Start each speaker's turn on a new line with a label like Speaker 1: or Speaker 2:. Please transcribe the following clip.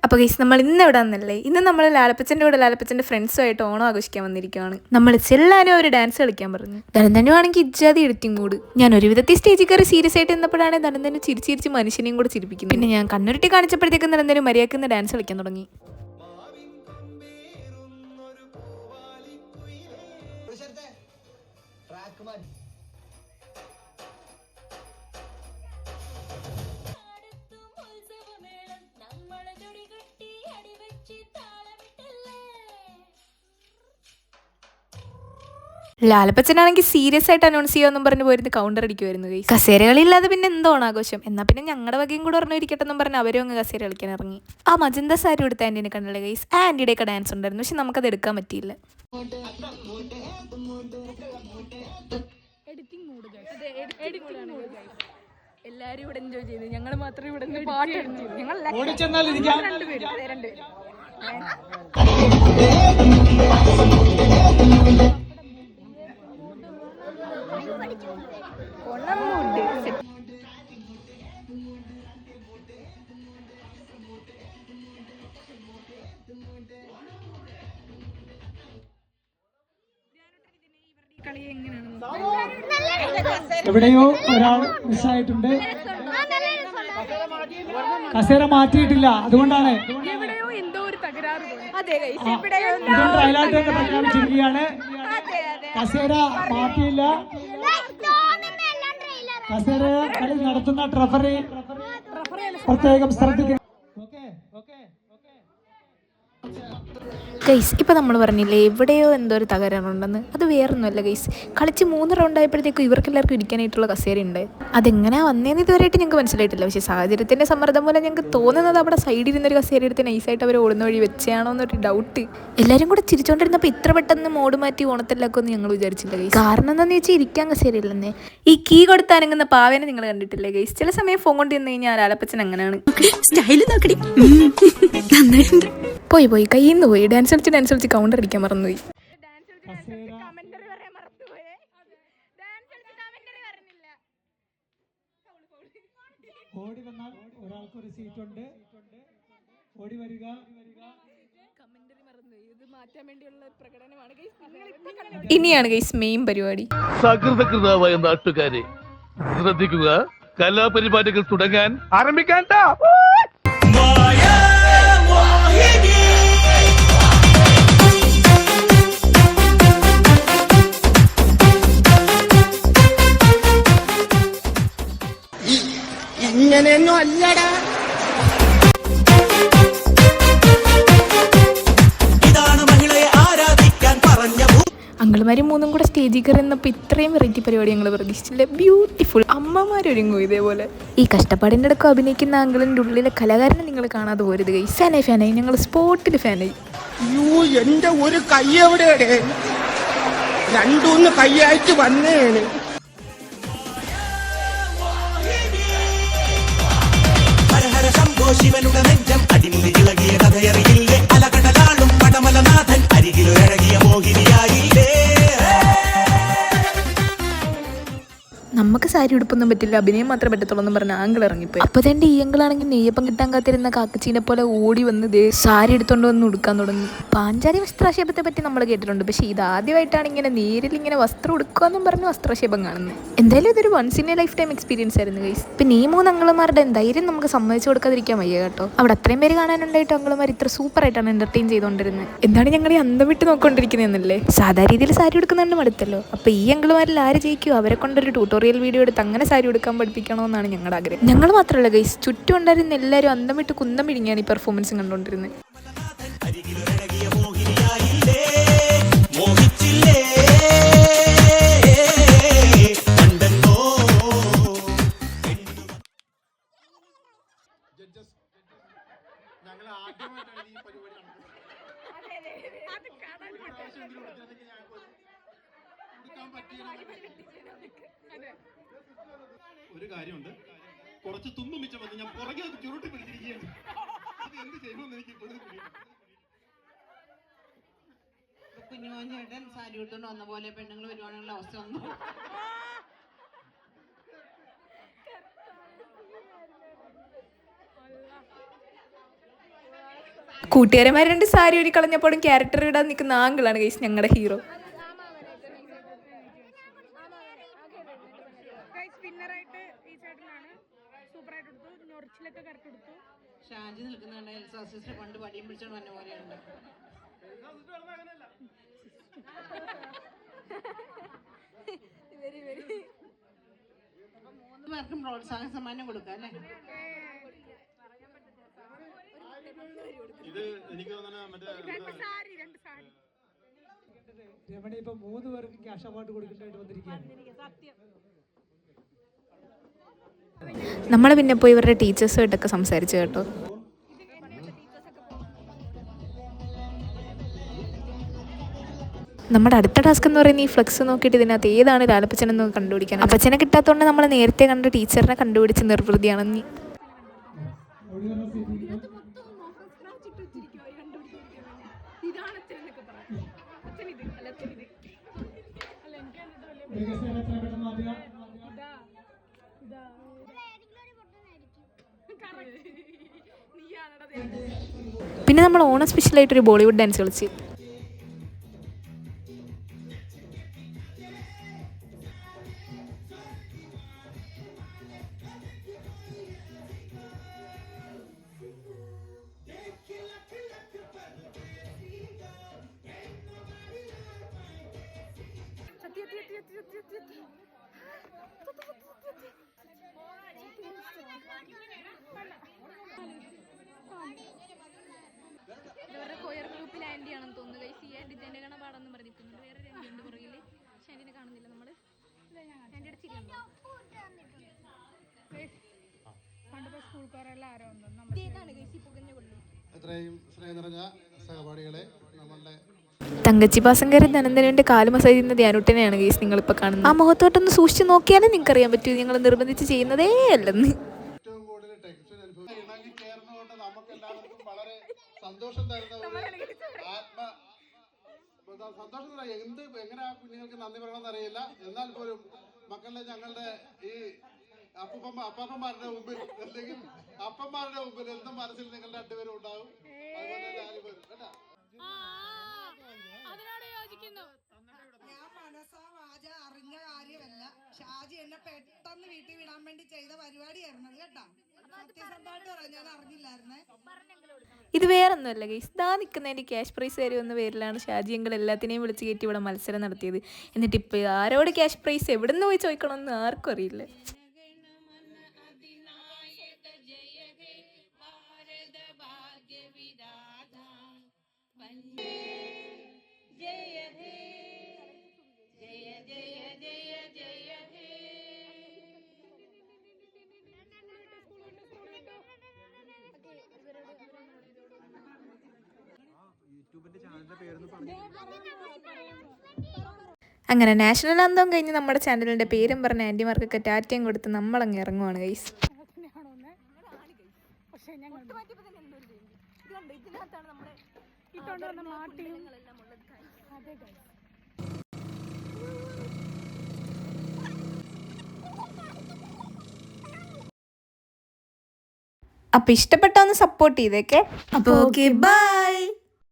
Speaker 1: അപ്പൊ ഗൈസ് നമ്മൾ ഇന്ന് എവിടെ വന്നല്ലേ? ഇന്ന് നമ്മൾ ലാലപ്പച്ചന്റെ കൂടെ ലാലപ്പച്ചന്റെ ഫ്രണ്ട്സുമായിട്ട് ഓണം ആഘോഷിക്കാൻ വന്നിരിക്കുകയാണ്. നമ്മൾ ചെല്ലാനും ഒരു ഡാൻസ് കളിക്കാൻ പറഞ്ഞു. ധനന്തനു ആണെങ്കിൽ ഇജ്ജാതി എഡിറ്റിംഗ് മൂഡ്. ഞാൻ ഒരു വിധത്തിൽ സ്റ്റേജിൽ കയറി സീരിയസ് ആയിട്ട് നിന്നപ്പോഴാണ് ധനന്തനു ചിരിച്ചിരിച്ച് മനുഷ്യനെയും കൂടെ ചിരിപ്പിക്കുന്നത്. പിന്നെ ഞാൻ കണ്ണുരുട്ടി കാണിച്ചപ്പോഴത്തേക്കും ധനന്തനു മര്യാദക്കുന്ന ഡാൻസ് കളിക്കാൻ തുടങ്ങി. ലാലപ്പച്ചനാണെങ്കിൽ സീരിയസ് ആയിട്ട് അനൗൺസ് ചെയ്യാമെന്നും പറഞ്ഞു പോയിരുന്നു കൗണ്ടർ അടിക്കുമായിരുന്നു. കസേരകളില്ലാതെ പിന്നെ എന്തോ ആഘോഷം. എന്നാൽ പിന്നെ ഞങ്ങളുടെ വകയും കൂടെ പറഞ്ഞു ഇരിക്കട്ടെന്നും പറഞ്ഞ് അവരും അങ്ങ് കസേര കളിക്കാൻ ഇറങ്ങി. ആ മജന്ത സാരി എടുത്ത ആൻറ്റീനെ കണ്ടല്ലേ ഗൈസ്? ആ ആൻറ്റിയുടെ ഒക്കെ ഡാൻസ് ഉണ്ടായിരുന്നു, പക്ഷെ നമുക്കത് എടുക്കാൻ പറ്റിയില്ല. എല്ലാരും ഇവിടെ എൻജോയ് ചെയ്തു, ഞങ്ങൾ മാത്രം ഇവിടെ പാട്ട്
Speaker 2: എവിടെയോ ഒരാൾ മിസ്സായിട്ടുണ്ട്. കസേര മാറ്റിയിട്ടില്ല, അതുകൊണ്ടാണ് പ്രഖ്യാപിച്ചിരിക്കുകയാണ്. കസേര മാറ്റിയില്ല. കസേര കളി നടത്തുന്ന ട്രഫറി പ്രത്യേകം ശ്രദ്ധിക്കണം.
Speaker 1: ഗൈസ് ഇപ്പം നമ്മൾ പറഞ്ഞില്ലേ എവിടെയോ എന്തോ ഒരു തകരാറുണ്ടെന്ന്? അത് വേറൊന്നുമല്ല ഗൈസ്. കളിച്ച് 3 റൗണ്ട് ആയപ്പോഴത്തേക്കും ഇവർക്കെല്ലാവർക്കും ഇരിക്കാനായിട്ടുള്ള കസേരയുണ്ട്. അതെങ്ങനെയാ വന്നേന്ന് ഇതുവരെയായിട്ട് ഞങ്ങൾക്ക് മനസ്സിലായിട്ടില്ല. പക്ഷേ സാഹചര്യത്തിൻ്റെ സമ്മർദ്ദം മൂലം ഞങ്ങൾക്ക് തോന്നുന്നത് അവിടെ സൈഡിൽ ഇരുന്നൊരു കസേര എടുത്ത് നൈസായിട്ട് അവർ ഓടുന്ന വഴി വെച്ചാണോ എന്നൊരു ഡൗട്ട്. എല്ലാവരും കൂടെ ചിരിച്ചോണ്ടിരുന്നപ്പോൾ ഇത്ര പെട്ടെന്ന് മോഡ് മാറ്റി ഓണത്തിലാക്കുമെന്ന് ഞങ്ങൾ വിചാരിച്ചില്ല ഗൈസ്. കാരണം എന്താണെന്ന് വെച്ചാൽ ഇരിക്കാൻ കസേരയില്ലെന്നേ. ഈ കീ കൊടുത്ത് അനങ്ങുന്ന പാവേനെ നിങ്ങൾ കണ്ടിട്ടില്ലേ ഗൈസ്? ചില സമയം ഫോൺ കൊണ്ട് ചെന്ന് കഴിഞ്ഞാൽ ലാലപ്പച്ചൻ അങ്ങനെയാണ്. പോയി കയ്യിൽ നിന്ന് പോയി. ഡാൻസ് കളിച്ച് കൗണ്ടർ അടിക്കാൻ മറന്നുപോയി.
Speaker 2: ഓടി വന്നാൽ ഒരാൾക്ക് ഒരു സീറ്റ് ഉണ്ട്. ഓടി വരിക.
Speaker 1: ഇനിയാണ് ഗൈസ് മെയിൻ പരിപാടി.
Speaker 3: സകൃതകൃതാവായ നാട്ടുകാരെ ശ്രദ്ധിക്കുക, കലാപരിപാടികൾ തുടങ്ങാൻ ആരംഭിക്കാൻ.
Speaker 4: ഇങ്ങനെയൊന്നും അല്ലടാ.
Speaker 1: അങ്കിൾമാരും 3 കൂടെ സ്റ്റേജിൽ കയറുന്നപ്പോൾ ഇത്രയും വെറൈറ്റി പരിപാടി ഞങ്ങൾ പ്രതീക്ഷിച്ചില്ല. ബ്യൂട്ടിഫുൾ അമ്മമാരൊരുങ്ങും ഇതേപോലെ. ഈ കഷ്ടപ്പാടിൻ്റെ ഇടയ്ക്ക് അഭിനയിക്കുന്ന അങ്കിളിൻ്റെ ഉള്ളിലെ കലാകാരനെ നിങ്ങൾ കാണാതെ പോരുത് ഗൈസ്. ഫാനായി ഞങ്ങൾ സ്പോട്ടിൽ ഫാനായി.
Speaker 4: അയ്യോ എന്റെ ഒരു കൈ എവിടെയാണ്? 2-3 കൈയായിട്ട് വന്നേന്. ശിവനുടെ നെഞ്ചം അടിമുടി ഇളകിയ കഥയറിയില്ലേ? അലകടലാളും പടമലനാഥൻ അരികിലൊരഴകിയ മോഹിനിയായില്ലേ?
Speaker 1: നമുക്ക് സാരി ഉടുപ്പൊന്നും പറ്റില്ല, അഭിനയം മാത്രമേ പറ്റത്തുള്ളൂ എന്ന് പറഞ്ഞ ആങ്കിൾ ഇറങ്ങിപ്പോയി. അപ്പോൾ തന്നെ ഈ അങ്കിളാണെങ്കിൽ നെയ്യപ്പം കിട്ടാൻ കാത്തിരുന്ന കാക്കച്ചീനെ പോലെ ഓടി വന്ന് സാരി എടുത്തോണ്ട് വന്ന് ഉടുക്കാൻ തുടങ്ങി. പാഞ്ചാലി വസ്ത്രാക്ഷേപത്തെ പറ്റി നമ്മൾ കേട്ടിട്ടുണ്ട്, പക്ഷേ ഇതാദ്യമായിട്ടാണ് ഇങ്ങനെ നേരിൽ ഇങ്ങനെ വസ്ത്രം ഉടുക്കുക പറഞ്ഞ് വസ്ത്രാക്ഷേപം കാണുന്നത്. എന്തായാലും ഇതൊരു once in a lifetime experience ആയിരുന്നു ഗൈസ്. പിന്നെ ഈ 3 അങ്കിളുമാരുടെ ധൈര്യം നമുക്ക് സമ്മതിച്ചു കൊടുക്കാതിരിക്കാൻ വയ്യ കേട്ടോ. അവിടെ അത്രയും പേര് കാണാനുണ്ടായിട്ട് അങ്കിളുമാർ ഇത്ര സൂപ്പർ ആയിട്ടാണ് എന്റർടൈൻ ചെയ്തുകൊണ്ടിരുന്നത്. എന്താണ് ഞങ്ങൾ ഈ അന്തം വിട്ട് നോക്കിക്കൊണ്ടിരിക്കുന്നതെന്നല്ലേ? സാധാരണ രീതിയിൽ സാരി ഉടുക്കുന്നുണ്ട് മടുത്തല്ലോ. അപ്പോൾ ഈ അങ്കിളുമാരിൽ ആര് ജയിക്കും? അവരെ കൊണ്ടൊരു ട്യൂട്ടോറിയൽ വീഡിയോ എടുത്ത് അങ്ങനെ സാരി ഉടുക്കാൻ പഠിപ്പിക്കണമെന്നാണ് ഞങ്ങളുടെ ആഗ്രഹം. ഞങ്ങൾ മാത്രമല്ല ഗൈസ്, ചുറ്റും ഉണ്ടായിരുന്ന എല്ലാവരും അന്തം വിട്ട് കുന്തം പിടിങ്ങാണ് ഈ പെർഫോമൻസ് കണ്ടുകൊണ്ടിരുന്നത്.
Speaker 5: ഒരു കാര്യമുണ്ട്, കുറച്ച് തുമ്പ് മിച്ചം വന്ന് ഞാൻ പുറകെ ചുരുട്ടി പിടിച്ചിരിക്കുകയാണ്. അത് എന്ത് ചെയ്യുമെന്ന് എനിക്ക്
Speaker 6: കുഞ്ഞുമോൻ സാരി എടുത്തോണ്ട് വന്ന പോലെ പെണ്ണുങ്ങൾ വരുവാണെന്നുള്ള അവസ്ഥ വന്നു.
Speaker 1: കൂട്ടുകാരന്മാർ രണ്ട് സാരി ഒരു കളഞ്ഞപ്പോഴും ക്യാരക്ടർ ഇടാൻ നിൽക്കുന്ന ആങ്കിളാണ് ഗൈസ് ഞങ്ങളുടെ ഹീറോ.
Speaker 6: ഷാജി നിൽക്കുന്നുണ്ട് എൽസാ സിസ്റ്റർ പണ്ട് പടിയും പിടിച്ചോണ്ട് വന്ന പോലെയുണ്ട്. മൂന്ന് പേർക്കും പ്രോത്സാഹന സമ്മാനം കൊടുക്കാം അല്ലേ?
Speaker 5: ഇത് എനിക്ക് തോന്നുന്ന മറ്റേ
Speaker 2: രമണി ഇപ്പൊ 3 പേർക്ക് ക്യാഷ് അവാർഡ് കൊടുക്കേണ്ടതായിട്ട് വന്നിരിക്കുകയാണ്.
Speaker 1: നമ്മൾ പിന്നെ പോയി ഇവരുടെ ടീച്ചേഴ്സുമായിട്ടൊക്കെ സംസാരിച്ചു കേട്ടോ. നമ്മുടെ അടുത്ത ടാസ്ക് എന്ന് പറയുന്നത് ഈ ഫ്ലെക്സ് നോക്കിയിട്ട് ഇതിനകത്ത് ഏതാണ് ലാലപ്പച്ചനെന്ന് കണ്ടുപിടിക്കാൻ. അപ്പച്ചനെ കിട്ടാത്തതുകൊണ്ട് നമ്മൾ നേരത്തെ കണ്ട ടീച്ചറിനെ കണ്ടുപിടിച്ച് നിർവൃതിയാണെന്ന്. പിന്നെ നമ്മൾ ഓണം സ്പെഷ്യലായിട്ടൊരു ബോളിവുഡ് ഡാൻസ് കളിച്ച്.
Speaker 7: ഇവരുടെ കൊയർ ഗ്രൂപ്പിൽ ആൻറ്റി ആണെന്ന് തോന്നുന്നു. ഗൈസ് ഈ ആൻറ്റി ജനഗണ പാടാന്ന് പറഞ്ഞിരിക്കുന്നുണ്ട്. വേറെ ആൻറ്റി ഉണ്ട് പുറകിൽ. പക്ഷെ ആൻറ്റിനെ കാണുന്നില്ല നമ്മൾ. ആൻറ്റിയുടെ ചിരിയുണ്ടോ? ഇതാണ് ഗൈസ് ഈ പുകഞ്ഞ കൊള്ളി.
Speaker 5: എത്രയും സ്നേഹം നിറഞ്ഞ സഹപാഠികളെ, നമ്മളുടെ
Speaker 1: തങ്കച്ചി പാസങ്കറി ധനന്തരന്റെ കാല് മസാജ് ചെയ്യുന്ന ധ്യാനുട്ടനെയാണ് ഗൈസ് നിങ്ങളിപ്പോൾ കാണുന്നത്. ആ മുഖത്തോട്ടൊന്ന് സൂക്ഷിച്ച് നോക്കിയാലേ നിങ്ങൾക്ക് അറിയാൻ പറ്റൂ ഞങ്ങൾ നിർബന്ധിച്ച് ചെയ്യുന്നതേ അല്ലെന്ന്.
Speaker 5: ഏറ്റവും കൂടുതൽ ടെൻഷൻ ഇണങ്ങി ചേർന്നുകൊണ്ട് നമുക്ക് എല്ലാവർക്കും വളരെ സന്തോഷം തരുന്ന സന്തോഷം എന്ത് എങ്ങനെ ആ കുഞ്ഞുങ്ങൾക്ക് നന്ദി പറയണമെന്ന് അറിയില്ല. എന്നാൽ പോലും മക്കളുടെ ഞങ്ങളുടെ ഈ അപ്പാപ്പന്മാരുടെ മുമ്പിൽ അല്ലെങ്കിൽ അപ്പന്മാരുടെ മുമ്പിൽ എന്തും മനസ്സിൽ നിങ്ങളുടെ രണ്ടുപേരും ഉണ്ടാവും. അതുപോലെ നാലുപേരും കേട്ടോ.
Speaker 8: ഞാൻ മനസ്സാ വാച അറിഞ്ഞ കാര്യമല്ല. ഷാജി എന്നെ പെട്ടെന്ന് വീട്ടിൽ വിടാൻ വേണ്ടി ചെയ്ത പരിപാടിയായിരുന്നത് കേട്ടോ. സത്യസന്ധമായിട്ട് പറയാം, ഞാൻ അറിഞ്ഞില്ലായിരുന്നേ.
Speaker 1: ഇത് വേറൊന്നുമല്ല ഗൈസ്, ദാ നിൽക്കുന്നതിൻ്റെ ക്യാഷ് പ്രൈസ് തരുമെന്ന പേരിലാണ് ഷാജി അങ്കിൾ എല്ലാത്തിനെയും വിളിച്ച് കയറ്റി ഇവിടെ മത്സരം നടത്തിയത്. എന്നിട്ട് ഇപ്പോൾ ആരോട് ക്യാഷ് പ്രൈസ് എവിടെ നിന്ന് പോയി ചോദിക്കണമെന്ന് ആർക്കും അറിയില്ല. അങ്ങനെ നാഷണൽ അന്തം കഴിഞ്ഞ് നമ്മുടെ ചാനലിൻ്റെ പേരും പറഞ്ഞ ആൻറ്റിമാർക്കൊക്കെ ടാറ്റയും കൊടുത്ത് നമ്മളങ്ങ് ഇറങ്ങുവാണ് ഗൈസ്. അപ്പോൾ ഇഷ്ടപ്പെട്ട ഒന്ന് സപ്പോർട്ട് ചെയ്തേക്കെ. അപ്പോൾ ഓക്കെ, ബൈ.